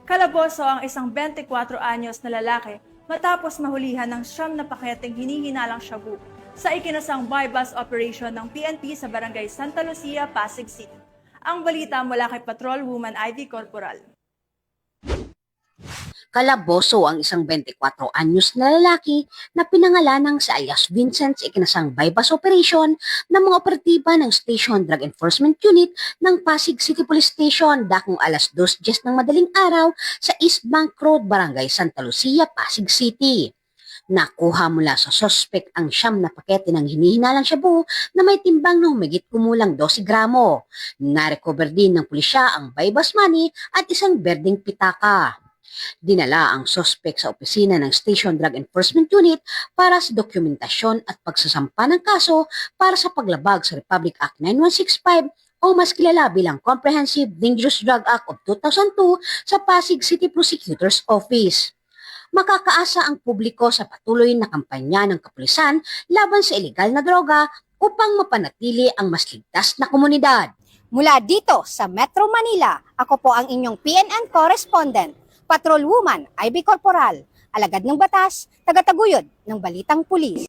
Kalaboso ang isang 24 anyos na lalaki matapos mahulihan ng 9 na paketeng hinihinalang shabu sa ikinasang bypass operation ng PNP sa Barangay Santa Lucia, Pasig City. Ang balita mula kay Patrol Woman Ivy Corporal. Kalaboso ang isang 24 anyos na lalaki na pinangalanang si alias Vincent sa ikinasang bypass operation ng mga operatiba ng Station Drug Enforcement Unit ng Pasig City Police Station dakong alas 2:10 ng madaling araw sa East Bank Road, Barangay Santa Lucia, Pasig City. Nakuha mula sa sospek ang 9 na pakete ng hinihinalang shabu na may timbang na humigit kumulang 12 gramo. Narecover din ng pulisya ang bypass money at isang berdeng pitaka. Dinala ang sospek sa opisina ng Station Drug Enforcement Unit para sa dokumentasyon at pagsasampa ng kaso para sa paglabag sa Republic Act 9165 o mas kilala bilang Comprehensive Dangerous Drug Act of 2002 sa Pasig City Prosecutor's Office. Makakaasa ang publiko sa patuloy na kampanya ng kapulisan laban sa ilegal na droga upang mapanatili ang mas ligtas na komunidad. Mula dito sa Metro Manila, ako po ang inyong PNN correspondent, Patrol Woman Ivy Corporal, alagad ng batas, tagataguyod ng balitang pulis.